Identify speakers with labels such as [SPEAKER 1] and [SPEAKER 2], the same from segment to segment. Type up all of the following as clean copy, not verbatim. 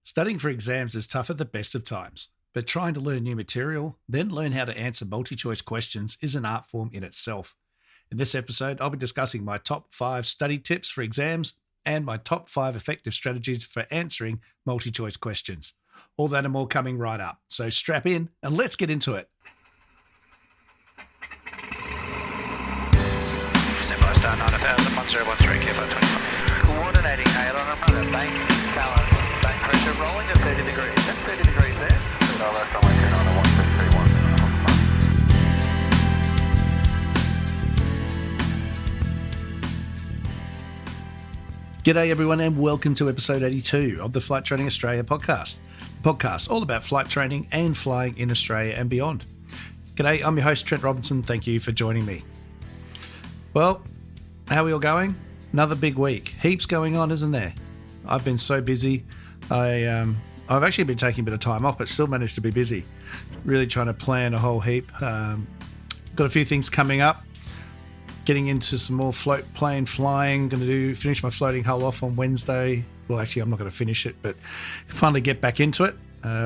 [SPEAKER 1] Studying for exams is tough at the best of times, but trying to learn new material, then learn how to answer multi-choice questions is an art form in itself. In this episode, I'll be discussing my top 5 study tips for exams and my top 5 effective strategies for answering multi-choice questions. All that and more coming right up. So strap in and let's get into it.
[SPEAKER 2] Star 9000, 1013, Kilo 25. Coordinating aileron and rudder, bank, balance, bank pressure rolling to 30 degrees. That's 30 degrees there. No, that's only 291.
[SPEAKER 1] G'day everyone and welcome to episode 82 of the Flight Training Australia podcast. The podcast all about flight training and flying in Australia and beyond. G'day, I'm your host Trent Robinson. Thank you for joining me. Well, how are we all going? Another big week. Heaps going on, isn't there? I've been so busy. I've actually been taking a bit of time off, but still managed to be busy. Really trying to plan a whole heap. Got a few things coming up. Getting into some more float plane flying. Going to finish my floating hull off on Wednesday. Well, actually, I'm not going to finish it, but finally get back into it.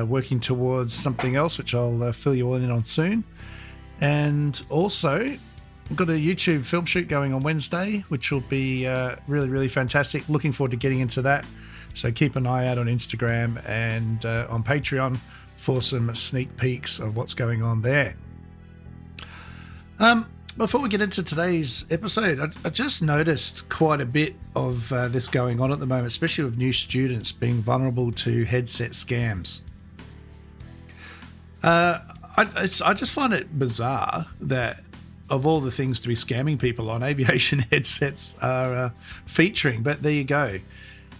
[SPEAKER 1] Working towards something else, which I'll fill you all in on soon. And also, I've got a YouTube film shoot going on Wednesday, which will be really, really fantastic. Looking forward to getting into that. So keep an eye out on Instagram and on Patreon for some sneak peeks of what's going on there. Before we get into today's episode, I just noticed quite a bit of this going on at the moment, especially with new students being vulnerable to headset scams. I just find it bizarre that of all the things to be scamming people on, aviation headsets are featuring, but there you go.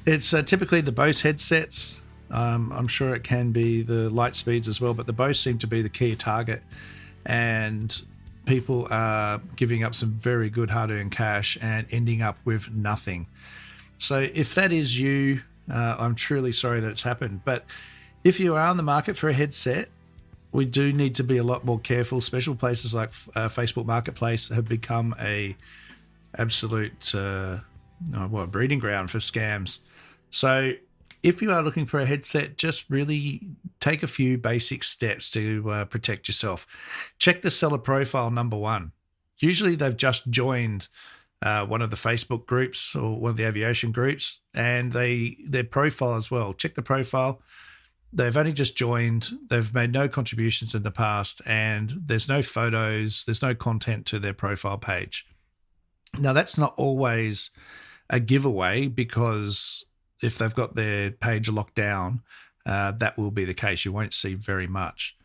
[SPEAKER 1] It's typically the Bose headsets. I'm sure it can be the Lightspeeds as well, but the Bose seem to be the key target, and people are giving up some very good hard-earned cash and ending up with nothing. So if that is you, I'm truly sorry that it's happened. But if you are on the market for a headset, we do need to be a lot more careful. Special places like Facebook Marketplace have become a absolute breeding ground for scams. So if you are looking for a headset, just really take a few basic steps to protect yourself. Check the seller profile, number one. Usually they've just joined one of the Facebook groups or one of the aviation groups, and their profile as well. Check the profile. They've only just joined. They've made no contributions in the past, and there's no photos, there's no content to their profile page. Now, that's not always a giveaway, because if they've got their page locked down, that will be the case. You won't see very much.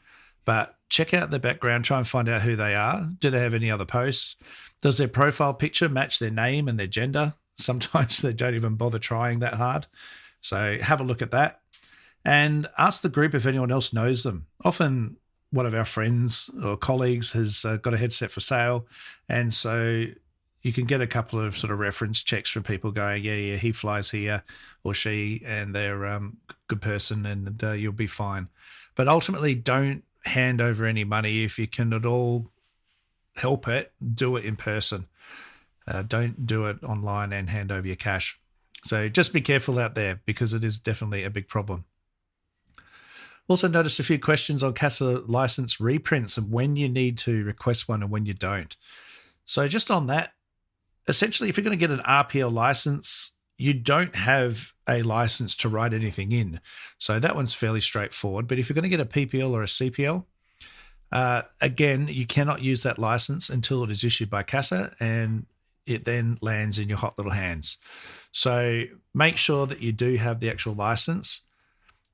[SPEAKER 1] But check out their background, try and find out who they are. Do they have any other posts? Does their profile picture match their name and their gender? Sometimes they don't even bother trying that hard. So have a look at that. And ask the group if anyone else knows them. Often one of our friends or colleagues has got a headset for sale, and so you can get a couple of sort of reference checks from people going, yeah, he flies here, or she, and they're a good person, and you'll be fine. But ultimately, don't hand over any money. If you can at all help it, do it in person. Don't do it online and hand over your cash. So just be careful out there, because it is definitely a big problem. Also noticed a few questions on CASA license reprints and when you need to request one and when you don't. So just on that, essentially, if you're going to get an RPL license, you don't have a license to write anything in. So that one's fairly straightforward. But if you're going to get a PPL or a CPL, again, you cannot use that license until it is issued by CASA, and it then lands in your hot little hands. So make sure that you do have the actual license.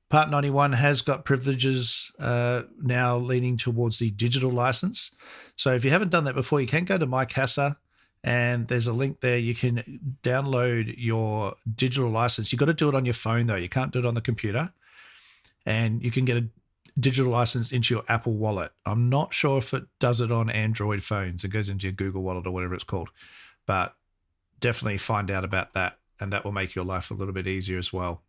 [SPEAKER 1] Part 91 has got privileges now leaning towards the digital license. So if you haven't done that before, you can go to My CASA, and there's a link there. You can download your digital license. You've got to do it on your phone, though. You can't do it on the computer. And you can get a digital license into your Apple Wallet. I'm not sure if it does it on Android phones. It goes into your Google Wallet or whatever it's called. But definitely find out about that, and that will make your life a little bit easier as well.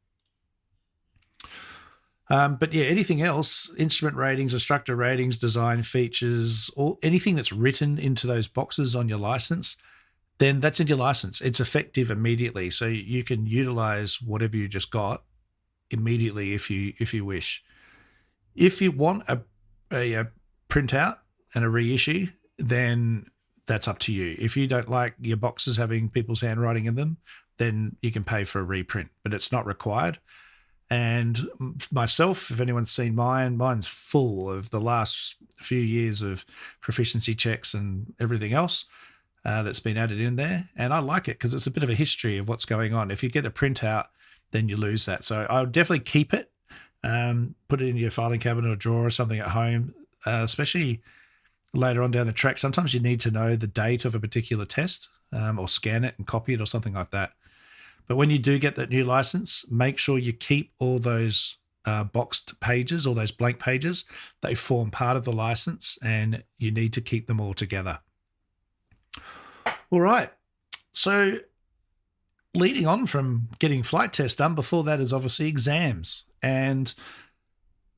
[SPEAKER 1] But yeah, anything else, instrument ratings, instructor ratings, design features, or anything that's written into those boxes on your license, then that's in your license. It's effective immediately. So you can utilize whatever you just got immediately if you wish. If you want a printout and a reissue, then that's up to you. If you don't like your boxes having people's handwriting in them, then you can pay for a reprint, but it's not required. And myself, if anyone's seen mine's full of the last few years of proficiency checks and everything else that's been added in there. And I like it because it's a bit of a history of what's going on. If you get a printout, then you lose that. So I would definitely keep it. Put it in your filing cabinet or drawer or something at home, especially later on down the track. Sometimes you need to know the date of a particular test or scan it and copy it or something like that. But when you do get that new license, make sure you keep all those boxed pages, all those blank pages. They form part of the license and you need to keep them all together. All right. So leading on from getting flight tests done, before that is obviously exams. And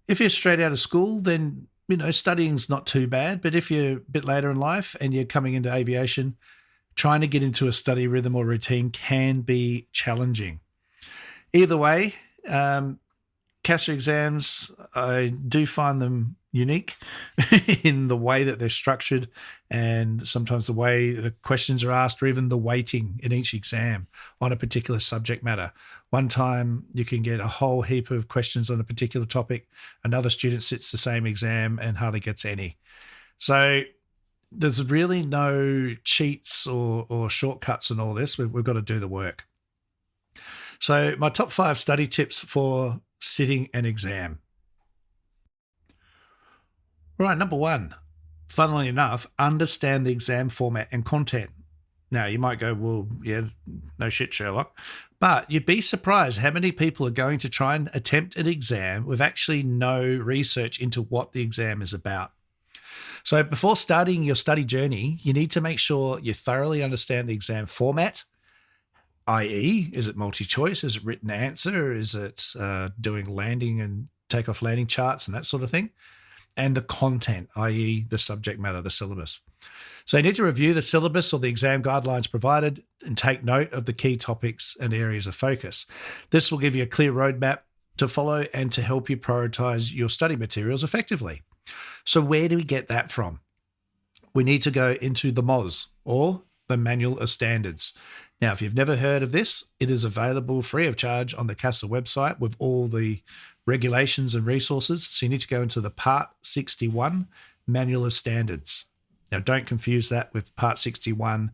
[SPEAKER 1] if you're straight out of school, then, studying's not too bad. But if you're a bit later in life and you're coming into aviation, trying to get into a study rhythm or routine can be challenging. Either way, CASA exams, I do find them unique in the way that they're structured and sometimes the way the questions are asked or even the weighting in each exam on a particular subject matter. One time you can get a whole heap of questions on a particular topic. Another student sits the same exam and hardly gets any. So there's really no cheats or shortcuts in all this. We've got to do the work. So my top 5 study tips for sitting an exam. Right, number 1, funnily enough, understand the exam format and content. Now, you might go, well, yeah, no shit, Sherlock. But you'd be surprised how many people are going to try and attempt an exam with actually no research into what the exam is about. So before starting your study journey, you need to make sure you thoroughly understand the exam format, i.e., is it multi-choice? Is it written answer? Is it doing landing and takeoff landing charts and that sort of thing? And the content, i.e., the subject matter, the syllabus. So you need to review the syllabus or the exam guidelines provided and take note of the key topics and areas of focus. This will give you a clear roadmap to follow and to help you prioritize your study materials effectively. So where do we get that from? We need to go into the MOS, or the Manual of Standards. Now, if you've never heard of this, it is available free of charge on the CASA website with all the regulations and resources. So you need to go into the Part 61 Manual of Now, don't confuse that with Part 61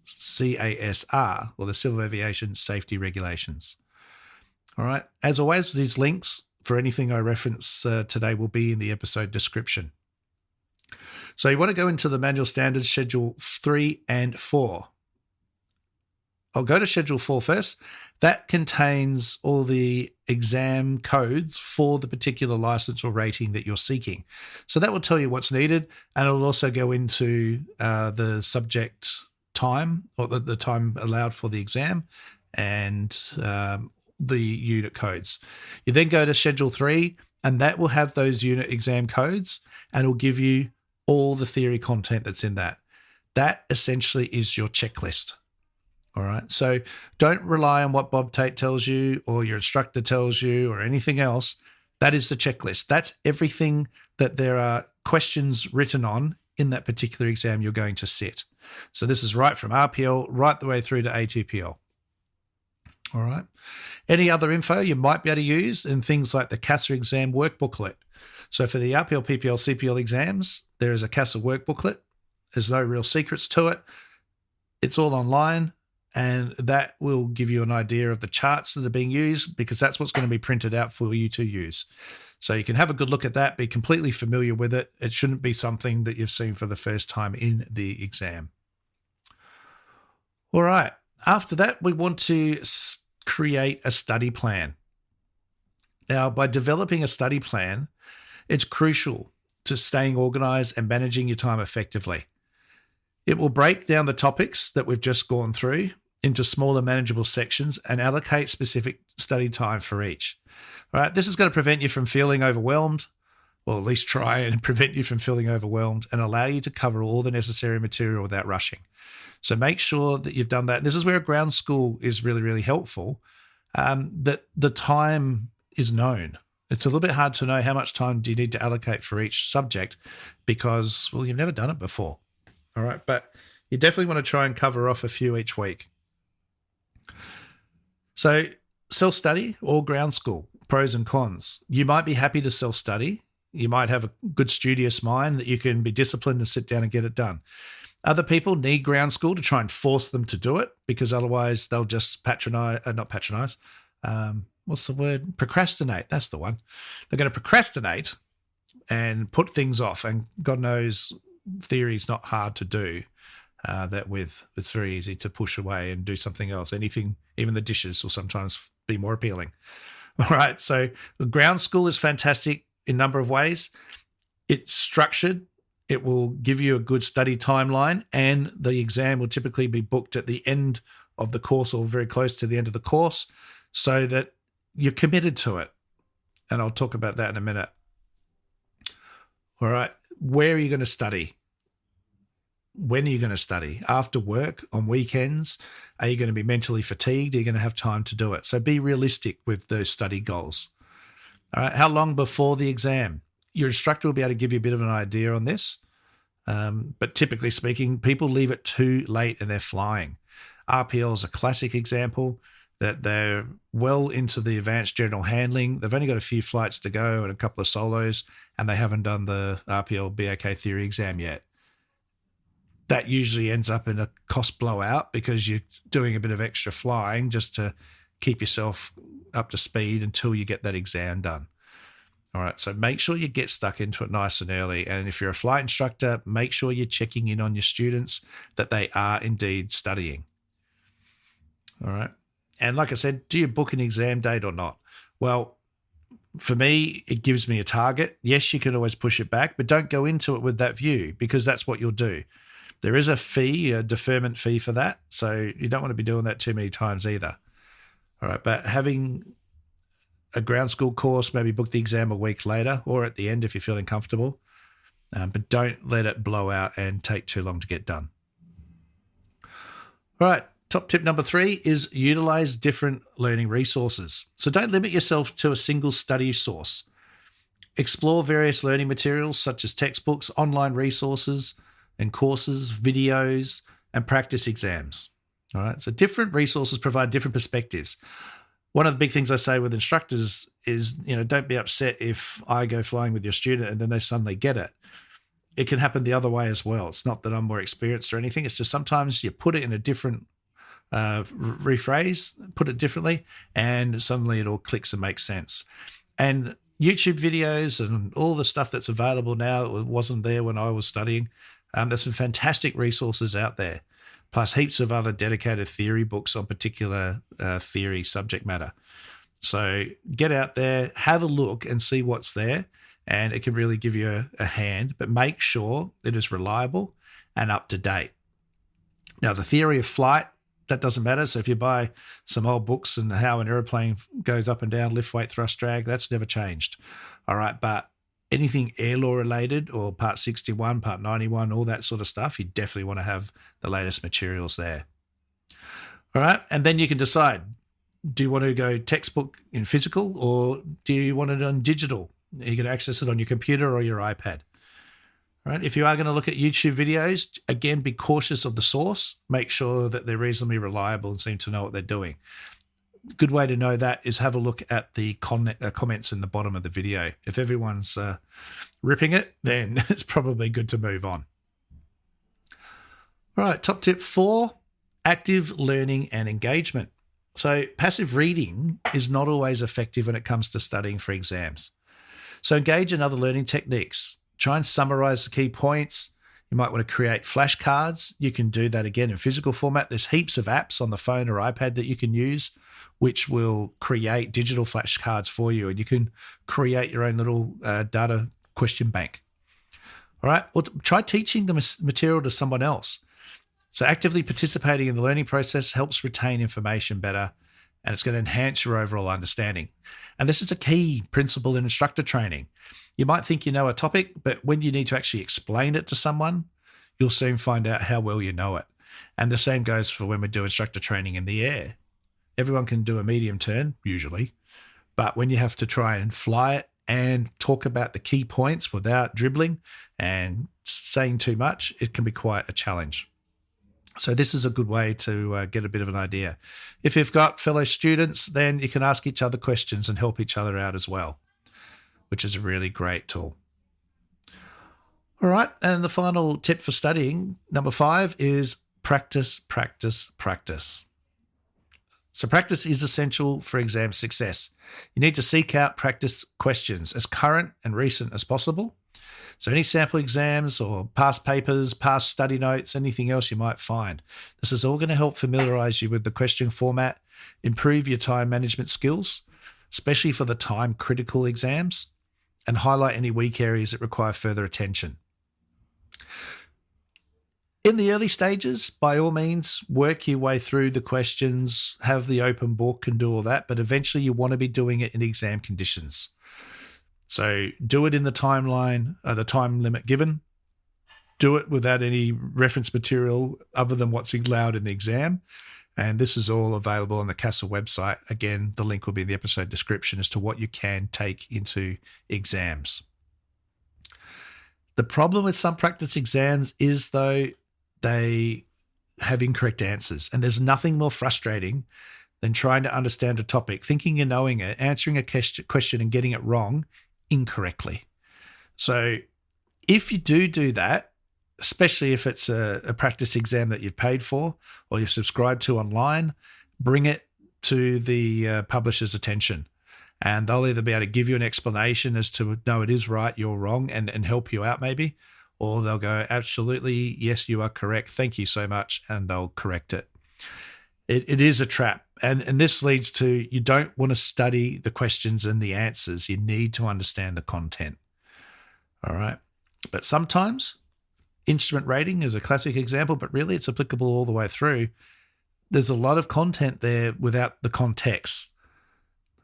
[SPEAKER 1] CASR, or the Civil Aviation Safety Regulations. All right. As always, these links for anything I reference today will be in the episode description. So you want to go into the Manual Standards Schedule 3 and 4. I'll go to Schedule 4 first. That contains all the exam codes for the particular license or rating that you're seeking. So that will tell you what's needed, and it will also go into the subject time, or the time allowed for the exam, and the unit codes. You then go to Schedule 3, and that will have those unit exam codes, and it will give you all the theory content that's in that. That essentially is your checklist. All right. So don't rely on what Bob Tate tells you or your instructor tells you or anything else. That is the checklist. That's everything that there are questions written on in that particular exam you're going to sit. So this is right from RPL right the way through to ATPL. All right. Any other info you might be able to use in things like the CASA exam workbooklet. So for the RPL, PPL, CPL exams, there is a CASA workbooklet. There's no real secrets to it. It's all online. And that will give you an idea of the charts that are being used, because that's what's going to be printed out for you to use. So you can have a good look at that, be completely familiar with it. It shouldn't be something that you've seen for the first time in the exam. All right. After that, we want to create a study plan. Now, by developing a study plan, it's crucial to staying organized and managing your time effectively. It will break down the topics that we've just gone through into smaller manageable sections and allocate specific study time for each. All right, this is going to prevent you from feeling overwhelmed, or at least try and prevent you from feeling overwhelmed, and allow you to cover all the necessary material without rushing. So make sure that you've done that. This is where a ground school is really, really helpful, that the time is known. It's a little bit hard to know how much time do you need to allocate for each subject because, well, you've never done it before. All right. But you definitely want to try and cover off a few each week. So self-study or ground school, pros and cons. You might be happy to self-study. You might have a good studious mind that you can be disciplined and sit down and get it done. Other people need ground school to try and force them to do it because otherwise they'll just procrastinate. That's the one. They're going to procrastinate and put things off. And God knows theory is not hard to do. It's very easy to push away and do something else. Anything, even the dishes will sometimes be more appealing. All right. So the ground school is fantastic in a number of ways. It's structured. It will give you a good study timeline, and the exam will typically be booked at the end of the course or very close to the end of the course so that you're committed to it. And I'll talk about that in a minute. All right. Where are you going to study? When are you going to study? After work, on weekends? Are you going to be mentally fatigued? Are you going to have time to do it? So be realistic with those study goals. All right. How long before the exam? Your instructor will be able to give you a bit of an idea on this. But typically speaking, people leave it too late and they're flying. RPL is a classic example that they're well into the advanced general handling. They've only got a few flights to go and a couple of solos, and they haven't done the RPL BOK theory exam yet. That usually ends up in a cost blowout because you're doing a bit of extra flying just to keep yourself up to speed until you get that exam done. All right, so make sure you get stuck into it nice and early. And if you're a flight instructor, make sure you're checking in on your students that they are indeed studying. All right. And like I said, do you book an exam date or not? Well, for me, it gives me a target. Yes, you can always push it back, but don't go into it with that view because that's what you'll do. There is a fee, a deferment fee for that. So you don't want to be doing that too many times either. All right, but having a ground school course, maybe book the exam a week later or at the end if you're feeling comfortable, but don't let it blow out and take too long to get done. All right, top tip number 3 is utilize different learning resources. So don't limit yourself to a single study source. Explore various learning materials such as textbooks, online resources and courses, videos, and practice exams. All right, so different resources provide different perspectives. One of the big things I say with instructors is, don't be upset if I go flying with your student and then they suddenly get it. It can happen the other way as well. It's not that I'm more experienced or anything. It's just sometimes you put it in a different rephrase, put it differently, and suddenly it all clicks and makes sense. And YouTube videos and all the stuff that's available now, it wasn't there when I was studying. There's some fantastic resources out there, plus heaps of other dedicated theory books on particular theory subject matter. So get out there, have a look and see what's there, and it can really give you a hand, but make sure it is reliable and up to date. Now, the theory of flight, that doesn't matter. So if you buy some old books and how an airplane goes up and down, lift, weight, thrust, drag, that's never changed. All right, but anything air law related or Part 61, Part 91, all that sort of stuff, you definitely want to have the latest materials there. All right, and then you can decide, do you want to go textbook in physical or do you want it on digital? You can access it on your computer or your iPad. All right, if you are going to look at YouTube videos, again, be cautious of the source. Make sure that they're reasonably reliable and seem to know what they're doing. Good way to know that is have a look at the comments in the bottom of the video. If everyone's ripping it, then it's probably good to move on. All right, top tip 4, active learning and engagement. So passive reading is not always effective when it comes to studying for exams. So engage in other learning techniques. Try and summarize the key points. You might want to create flashcards. You can do that again in physical format. There's heaps of apps on the phone or iPad that you can use, which will create digital flashcards for you, and you can create your own little data question bank. All right, or try teaching the material to someone else. So actively participating in the learning process helps retain information better, and it's going to enhance your overall understanding. And this is a key principle in instructor training. You might think you know a topic, but when you need to actually explain it to someone, you'll soon find out how well you know it. And the same goes for when we do instructor training in the air. everyone can do a medium turn, usually. But when you have to try and fly it and talk about the key points without dribbling and saying too much, it can be quite a challenge. So this is a good way to get a bit of an idea. If you've got fellow students, then you can ask each other questions and help each other out as well, which is a really great tool. All right, and the final tip for studying, number 5, is practice, practice, practice. So practice is essential for exam success. You need to seek out practice questions as current and recent as possible. So any sample exams or past papers, past study notes, anything else you might find. This is all going to help familiarize you with the question format, improve your time management skills, especially for the time-critical exams, and highlight any weak areas that require further attention. In the early stages, by all means, work your way through the questions, have the open book and do all that, but eventually you want to be doing it in exam conditions. So do it in the timeline, the time limit given. Do it without any reference material other than what's allowed in the exam. And this is all available on the CASA website. Again, the link will be in the episode description as to what you can take into exams. The problem with some practice exams is, though, they have incorrect answers. And there's nothing more frustrating than trying to understand a topic, thinking you're knowing it, answering a question and getting it wrong incorrectly. So if you do that, especially if it's a practice exam that you've paid for or you've subscribed to online, bring it to the publisher's attention. And they'll either be able to give you an explanation as to, no, it is right, you're wrong, and help you out maybe, or they'll go, absolutely, yes, you are correct, thank you so much, and they'll correct it. It is a trap. And this leads to, you don't want to study the questions and the answers. You need to understand the content. All right. But sometimes instrument rating is a classic example, but really it's applicable all the way through. There's a lot of content there without the context.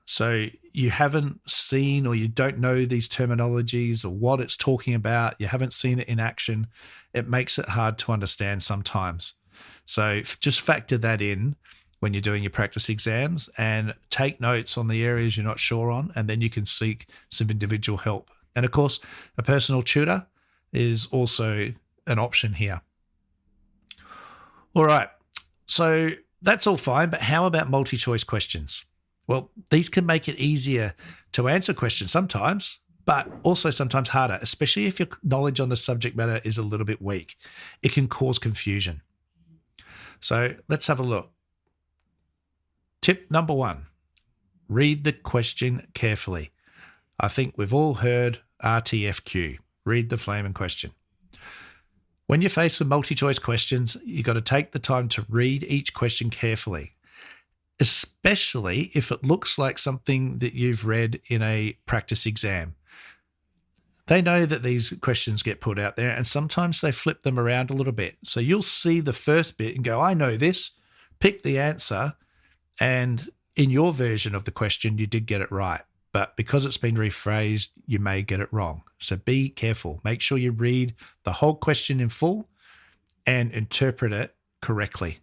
[SPEAKER 1] So you haven't seen or you don't know these terminologies or what it's talking about. You haven't seen it in action. It makes it hard to understand sometimes. So just factor that in when you're doing your practice exams and take notes on the areas you're not sure on, and then you can seek some individual help. And of course, a personal tutor is also an option here. All right, so that's all fine, but how about multi-choice questions? Well, these can make it easier to answer questions sometimes, but also sometimes harder, especially if your knowledge on the subject matter is a little bit weak. It can cause confusion. So let's have a look. Tip number 1, read the question carefully. I think we've all heard RTFQ, read the flaming question. When you're faced with multi-choice questions, you've got to take the time to read each question carefully, especially if it looks like something that you've read in a practice exam. They know that these questions get put out there, and sometimes they flip them around a little bit. So you'll see the first bit and go, I know this, pick the answer, and in your version of the question, you did get it right. But because it's been rephrased, you may get it wrong. So be careful. Make sure you read the whole question in full and interpret it correctly.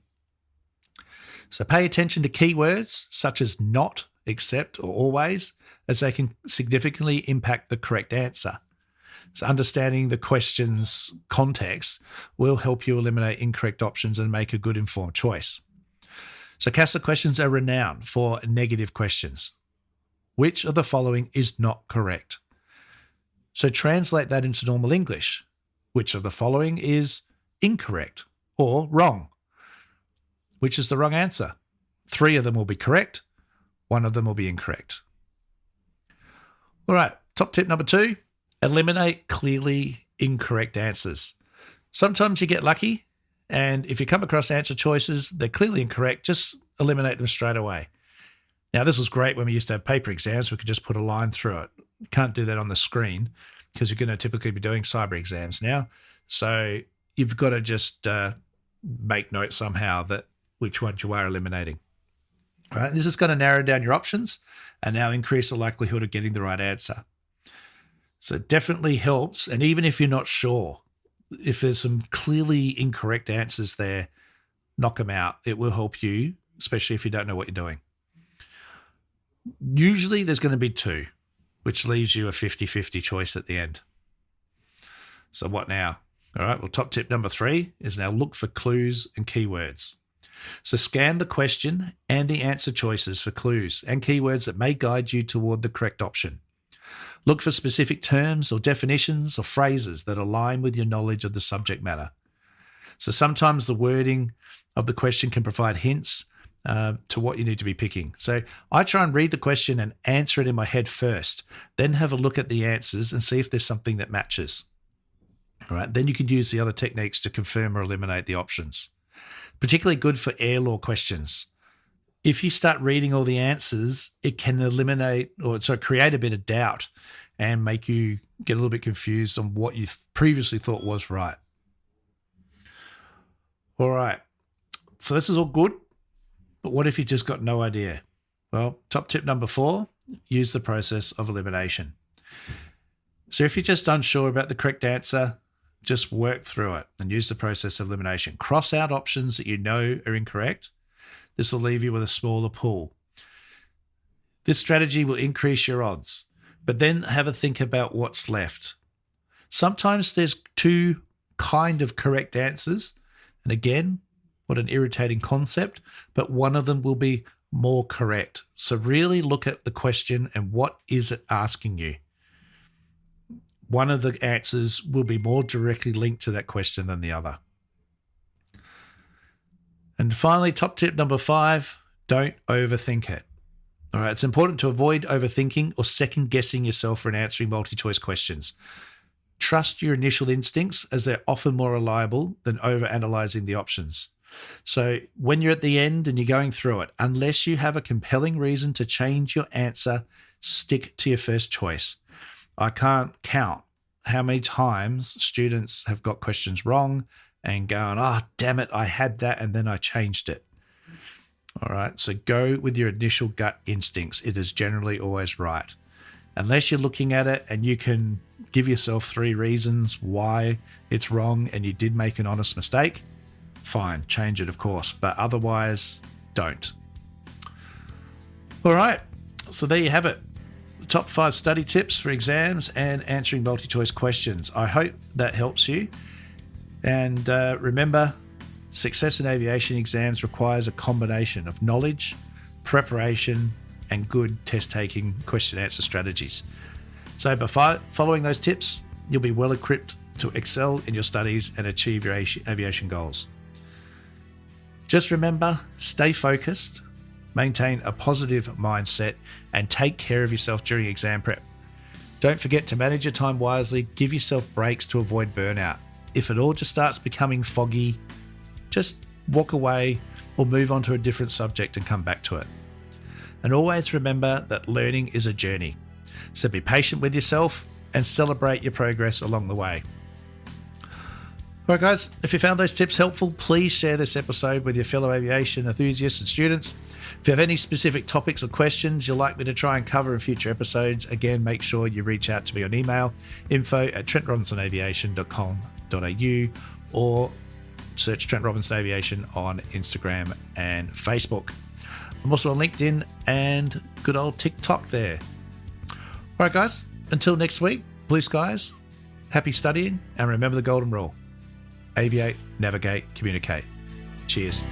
[SPEAKER 1] So pay attention to keywords such as not, except, or always, as they can significantly impact the correct answer. So understanding the question's context will help you eliminate incorrect options and make a good informed choice. So CASA questions are renowned for negative questions. Which of the following is not correct? So translate that into normal English. Which of the following is incorrect or wrong? Which is the wrong answer? 3 of them will be correct. 1 of them will be incorrect. All right, top tip number 2, eliminate clearly incorrect answers. Sometimes you get lucky, and if you come across answer choices, they're clearly incorrect, just eliminate them straight away. Now, this was great when we used to have paper exams. We could just put a line through it. You can't do that on the screen because you're going to typically be doing cyber exams now. So you've got to just make note somehow that which ones you are eliminating. All right, this is going to narrow down your options and now increase the likelihood of getting the right answer. So it definitely helps. And even if you're not sure, if there's some clearly incorrect answers there, knock them out. It will help you especially if you don't know what you're doing. Usually there's going to be 2, which leaves you a 50-50 choice at the end. So what now? All right, well, top tip number 3 is now look for clues and keywords. So scan the question and the answer choices for clues and keywords that may guide you toward the correct option. Look for specific terms or definitions or phrases that align with your knowledge of the subject matter. So sometimes the wording of the question can provide hints to what you need to be picking. So I try and read the question and answer it in my head first, then have a look at the answers and see if there's something that matches. All right, then you can use the other techniques to confirm or eliminate the options. Particularly good for air law questions. If you start reading all the answers, it can create a bit of doubt and make you get a little bit confused on what you previously thought was right. All right, so this is all good, but what if you just got no idea? Well, top tip number 4, use the process of elimination. So if you're just unsure about the correct answer, just work through it and use the process of elimination. Cross out options that you know are incorrect. This will leave you with a smaller pool. This strategy will increase your odds, but then have a think about what's left. Sometimes there's 2 kind of correct answers. And again, what an irritating concept, but one of them will be more correct. So really look at the question and what is it asking you? One of the answers will be more directly linked to that question than the other. And finally, top tip number 5, don't overthink it. All right, it's important to avoid overthinking or second-guessing yourself when answering multi-choice questions. Trust your initial instincts as they're often more reliable than overanalyzing the options. So when you're at the end and you're going through it, unless you have a compelling reason to change your answer, stick to your first choice. I can't count how many times students have got questions wrong and going, damn it, I had that and then I changed it. All right, so go with your initial gut instincts. It is generally always right. Unless you're looking at it and you can give yourself 3 reasons why it's wrong and you did make an honest mistake, fine, change it, of course, but otherwise, don't. All right, so there you have it. Top 5 study tips for exams and answering multi-choice questions. I hope that helps you. And remember, success in aviation exams requires a combination of knowledge, preparation, and good test-taking question-answer strategies. So by following those tips, you'll be well equipped to excel in your studies and achieve your aviation goals. Just remember, stay focused, maintain a positive mindset, and take care of yourself during exam prep. Don't forget to manage your time wisely, give yourself breaks to avoid burnout. If it all just starts becoming foggy, just walk away or move on to a different subject and come back to it. And always remember that learning is a journey. So be patient with yourself and celebrate your progress along the way. All right, guys, if you found those tips helpful, please share this episode with your fellow aviation enthusiasts and students. If you have any specific topics or questions you'd like me to try and cover in future episodes, again, make sure you reach out to me on email, info@TrentRobinsonAviation.com.au, or search Trent Robinson Aviation on Instagram and Facebook. I'm also on LinkedIn and good old TikTok there. All right, guys, until next week, blue skies, happy studying, and remember the golden rule. Aviate, navigate, communicate. Cheers.